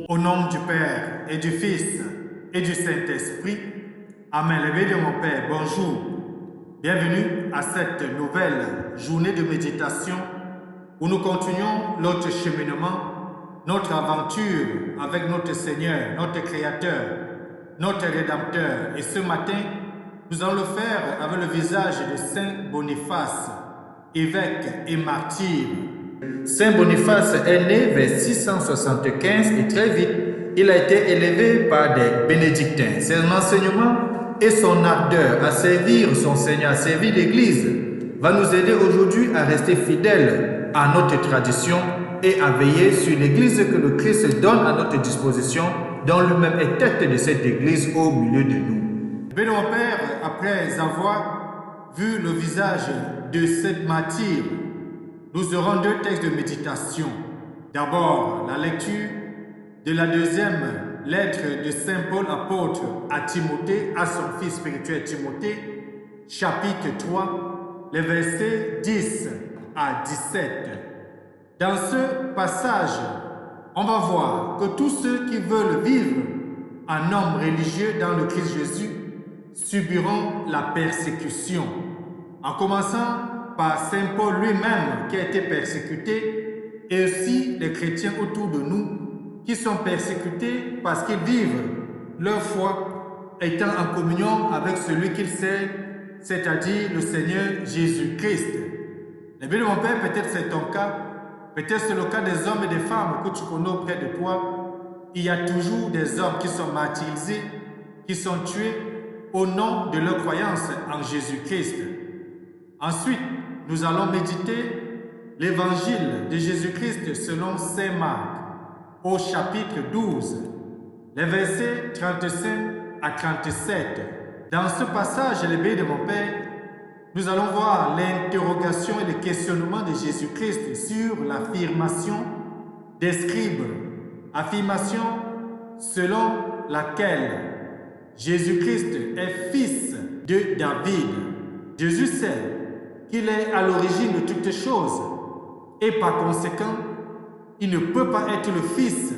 Au nom du Père et du Fils et du Saint-Esprit, Amen. L'éveil de mon Père, bonjour. Bienvenue à cette nouvelle journée de méditation où nous continuons notre cheminement, notre aventure avec notre Seigneur, notre Créateur, notre Rédempteur. Et ce matin, nous allons le faire avec le visage de Saint Boniface, évêque et martyr. Saint Boniface est né vers 675 et très vite, il a été élevé par des bénédictins. Son enseignement et son ardeur à servir son Seigneur, à servir l'Église, va nous aider aujourd'hui à rester fidèles à notre tradition et à veiller sur l'Église que le Christ donne à notre disposition, dont lui-même est tête de cette Église au milieu de nous. Bien, mon Père, après avoir vu le visage de cette martyre, nous aurons deux textes de méditation. D'abord, la lecture de la deuxième lettre de Saint Paul apôtre à Timothée, à son fils spirituel Timothée, chapitre 3, les versets 10 à 17. Dans ce passage, on va voir que tous ceux qui veulent vivre en homme religieux dans le Christ Jésus subiront la persécution, en commençant par Saint Paul lui-même qui a été persécuté et aussi les chrétiens autour de nous qui sont persécutés parce qu'ils vivent leur foi étant en communion avec celui qu'ils servent, c'est-à-dire le Seigneur Jésus-Christ. Eh bien, mon Père, peut-être c'est ton cas, peut-être c'est le cas des hommes et des femmes que tu connais auprès de toi. Il y a toujours des hommes qui sont martyrisés, qui sont tués au nom de leur croyance en Jésus-Christ. Ensuite, nous allons méditer l'évangile de Jésus-Christ selon Saint Marc au chapitre 12, les versets 35 à 37. Dans ce passage, les bénis de mon Père, nous allons voir l'interrogation et le questionnement de Jésus-Christ sur l'affirmation des scribes, affirmation selon laquelle Jésus-Christ est fils de David. Jésus sait qu'il est à l'origine de toutes choses et par conséquent, il ne peut pas être le fils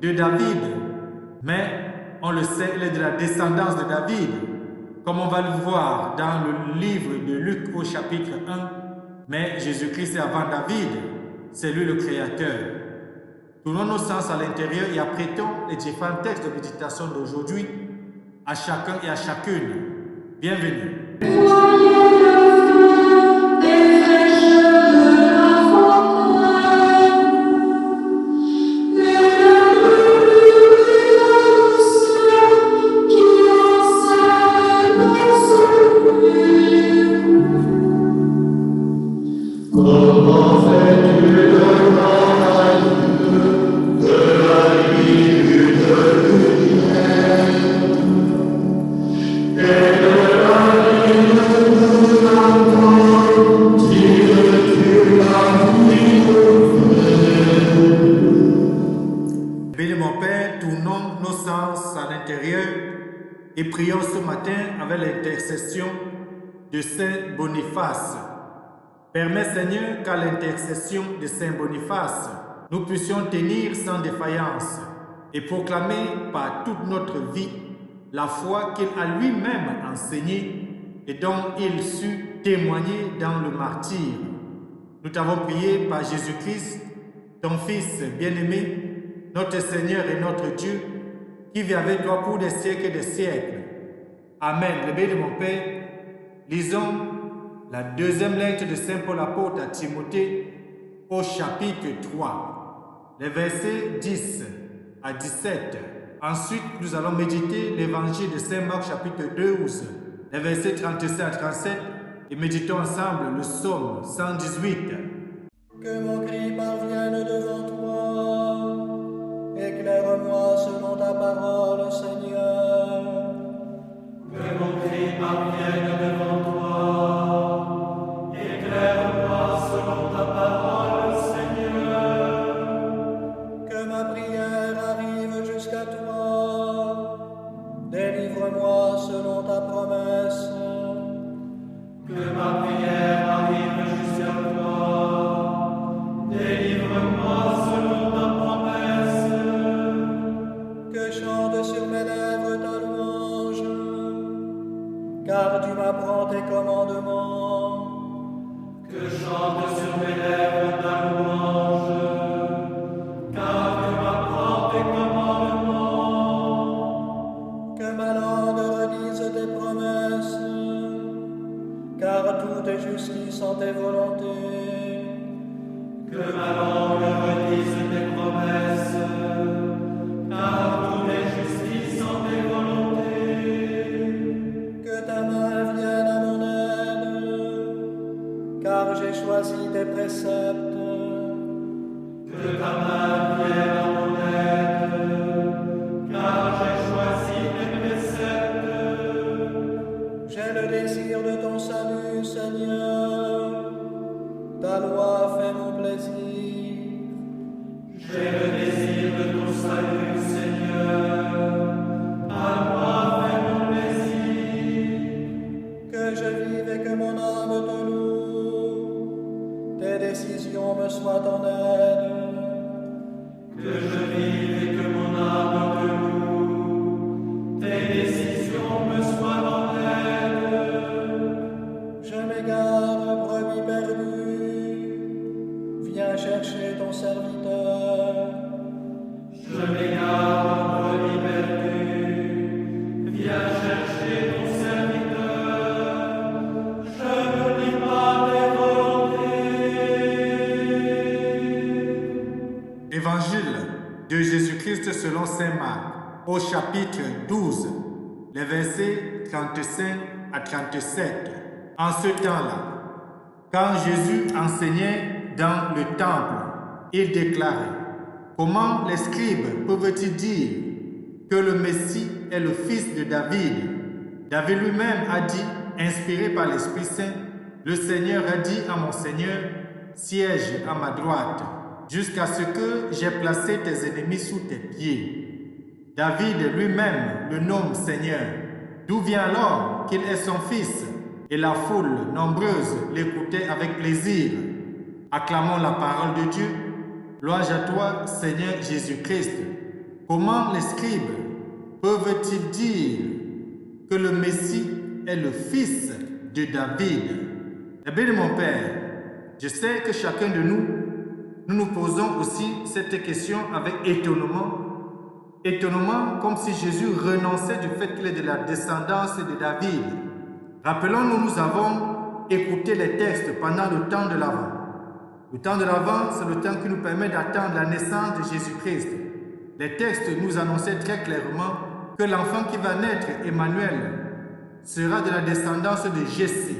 de David, mais on le sait, il est de la descendance de David, comme on va le voir dans le livre de Luc au chapitre 1, mais Jésus-Christ est avant David, c'est lui le Créateur. Tournons nos sens à l'intérieur et apprêtons les différents textes de méditation d'aujourd'hui à chacun et à chacune. Bienvenue. Et prions ce matin avec l'intercession de Saint Boniface. Permets, Seigneur, qu'à l'intercession de Saint Boniface, nous puissions tenir sans défaillance et proclamer par toute notre vie la foi qu'il a lui-même enseignée et dont il sut témoigner dans le martyre. Nous t'avons prié par Jésus-Christ, ton Fils bien-aimé, notre Seigneur et notre Dieu, qui vit avec toi pour des siècles et des siècles. Amen. Le béni de mon Père, lisons la deuxième lettre de Saint Paul apôtre à Timothée au chapitre 3, les versets 10 à 17. Ensuite, nous allons méditer l'évangile de Saint Marc chapitre 12, les versets 35 à 37 et méditons ensemble le psaume 118. Que mon cri parvienne devant toi Éclaire-moi selon ta parole, Seigneur. Que mon cri parvienne devant toi. Éclaire-moi selon ta parole, Seigneur. Que ma prière arrive jusqu'à toi. Délivre-moi selon ta promesse. Que ma prière arrive jusqu'à toi. Délivre-moi selon ta promesse. Que chante sur mes lèvres ta louange, car tu m'apprends tes commandements. Que chante sur mes lèvres ta louange, car tu m'apprends tes commandements. Que ma langue redise tes promesses, car tout est justice en tes volontés. Que ma langue redise tes promesses, car tout est justice en tes volontés. Que ta main vienne à mon aide, car j'ai choisi tes préceptes. Que ta main vienne à mon aide, car j'ai choisi tes préceptes. J'ai le désir de ton salut, Seigneur. Ta loi fait mon plaisir. J'ai le désir de ton salut, Seigneur. Ta loi fait mon plaisir. Que je vive et que mon âme te loue. Tes décisions me soient en aide. Que je vive et que mon âme te loue. Tes décisions me soient en aide. Je m'égare, brebis perdue. Viens chercher ton serviteur. Je m'égare, brebis perdue. Viens chercher ton serviteur. Je ne lis pas tes volontés. Évangile de Jésus-Christ selon Saint Marc, au chapitre 12, les versets 35 à 37. En ce temps-là, quand Jésus enseignait dans le temple, il déclarait: comment les scribes peuvent-ils dire que le Messie est le fils de David? David lui-même a dit, inspiré par l'Esprit Saint, le Seigneur a dit à mon Seigneur, siège à ma droite, jusqu'à ce que j'ai placé tes ennemis sous tes pieds. David lui-même le nomme Seigneur. D'où vient alors qu'il est son fils? Et la foule nombreuse l'écoutait avec plaisir. Acclamons la parole de Dieu. Louange à toi, Seigneur Jésus-Christ. Comment les scribes peuvent-ils dire que le Messie est le fils de David? Eh bien, mon Père, je sais que chacun de nous nous posons aussi cette question avec étonnement. Étonnement, comme si Jésus renonçait du fait qu'il est de la descendance de David. Rappelons-nous, nous avons écouté les textes pendant le temps de l'Avent. Le temps de l'Avent, c'est le temps qui nous permet d'attendre la naissance de Jésus-Christ. Les textes nous annonçaient très clairement que l'enfant qui va naître, Emmanuel, sera de la descendance de Jessé.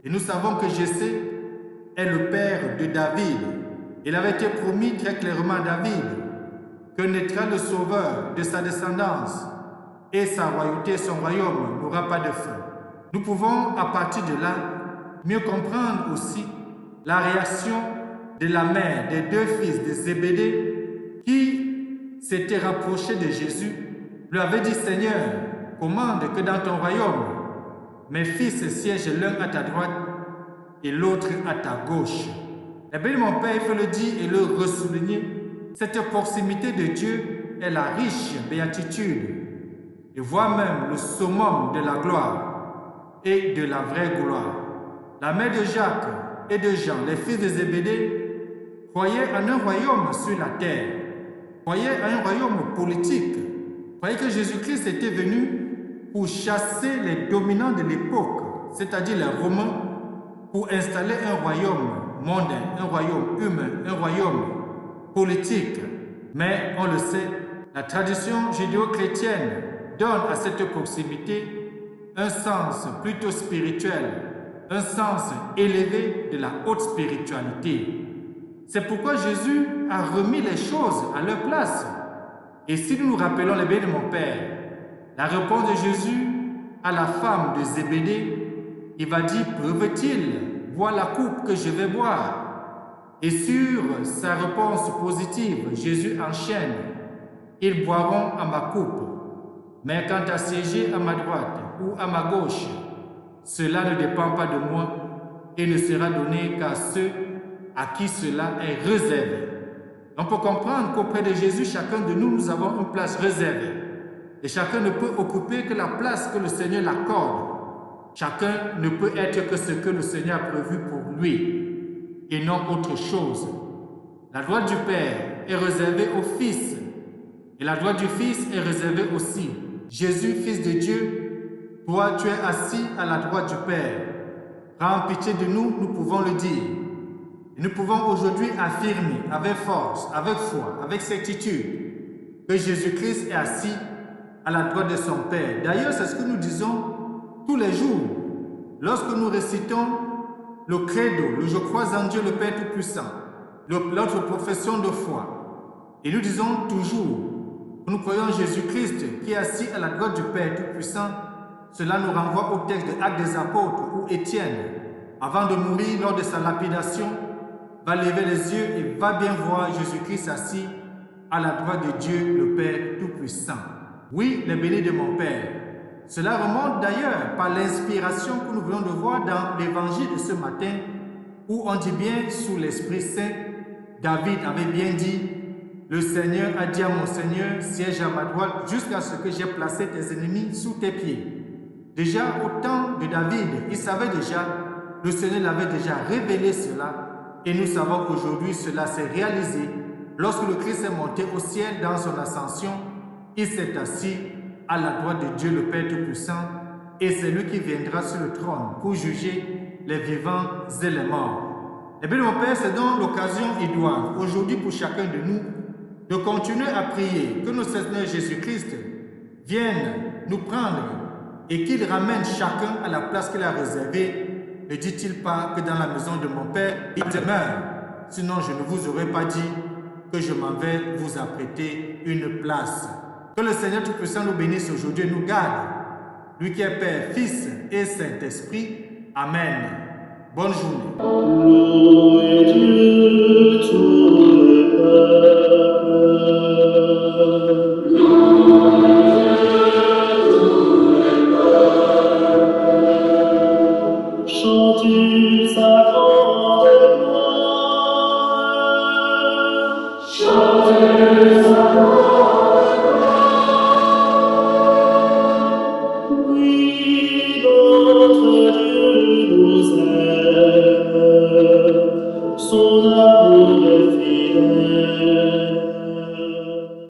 Et nous savons que Jessé est le père de David. Il avait été promis très clairement à David que naîtra le Sauveur de sa descendance et sa royauté, son royaume n'aura pas de fin. Nous pouvons, à partir de là, mieux comprendre aussi la réaction de la mère des deux fils de Zébédée qui s'était rapprochée de Jésus, lui avait dit: Seigneur, commande que dans ton royaume, mes fils siègent l'un à ta droite et l'autre à ta gauche. Eh bien, mon Père, il faut le dire et le ressouligner, cette proximité de Dieu est la riche béatitude et voire même le summum de la gloire et de la vraie gloire. La mère de Jacques et de Jean, les fils de Zébédée, croyaient en un royaume sur la terre, croyaient en un royaume politique, croyaient que Jésus-Christ était venu pour chasser les dominants de l'époque, c'est-à-dire les Romains, pour installer un royaume mondain, un royaume humain, un royaume politique. Mais on le sait, la tradition judéo-chrétienne donne à cette proximité un sens plutôt spirituel, un sens élevé de la haute spiritualité. C'est pourquoi Jésus a remis les choses à leur place. Et si nous nous rappelons les biens de mon Père, la réponse de Jésus à la femme de Zébédée, il va dire, peuvent-ils boire la coupe que je vais boire? Et sur sa réponse positive, Jésus enchaîne, ils boiront à ma coupe. Mais quant à siéger à ma droite ou à ma gauche, cela ne dépend pas de moi et ne sera donné qu'à ceux à qui cela est réservé. On peut comprendre qu'auprès de Jésus, chacun de nous, nous avons une place réservée. Et chacun ne peut occuper que la place que le Seigneur l'accorde. Chacun ne peut être que ce que le Seigneur a prévu pour lui et non autre chose. La droite du Père est réservée au Fils et la droite du Fils est réservée aussi. Jésus, Fils de Dieu, toi tu es assis à la droite du Père. Prends pitié de nous, nous pouvons le dire. Et nous pouvons aujourd'hui affirmer avec force, avec foi, avec certitude que Jésus-Christ est assis à la droite de son Père. D'ailleurs, c'est ce que nous disons tous les jours lorsque nous récitons le credo, le je crois en Dieu le Père Tout-Puissant, notre profession de foi. Et nous disons toujours que nous croyons en Jésus-Christ qui est assis à la droite du Père Tout-Puissant. Cela nous renvoie au texte de Actes des Apôtres où Étienne, avant de mourir lors de sa lapidation, va lever les yeux et va bien voir Jésus-Christ assis à la droite de Dieu, le Père Tout-Puissant. Oui, les bénis de mon Père. Cela remonte d'ailleurs par l'inspiration que nous venons de voir dans l'évangile de ce matin, où on dit bien sous l'Esprit Saint, David avait bien dit, le Seigneur a dit à mon Seigneur, siège à ma droite jusqu'à ce que j'ai placé tes ennemis sous tes pieds. Déjà au temps de David, il savait déjà, le Seigneur l'avait déjà révélé cela, et nous savons qu'aujourd'hui cela s'est réalisé. Lorsque le Christ est monté au ciel dans son ascension, il s'est assis à la droite de Dieu le Père Tout-Puissant, et c'est lui qui viendra sur le trône pour juger les vivants et les morts. Eh bien, mon Père, c'est donc l'occasion idoine aujourd'hui pour chacun de nous de continuer à prier que notre Seigneur Jésus-Christ vienne nous prendre et qu'il ramène chacun à la place qu'il a réservée. Ne dit-il pas que dans la maison de mon Père, il demeure? Sinon, je ne vous aurais pas dit que je m'en vais vous apprêter une place. Que le Seigneur Tout-Puissant nous bénisse aujourd'hui et nous garde. Lui qui est Père, Fils et Saint-Esprit. Amen. Bonne journée. Louez Dieu, tout le peuple. Chantez sa grande gloire. Chantez sa grande gloire.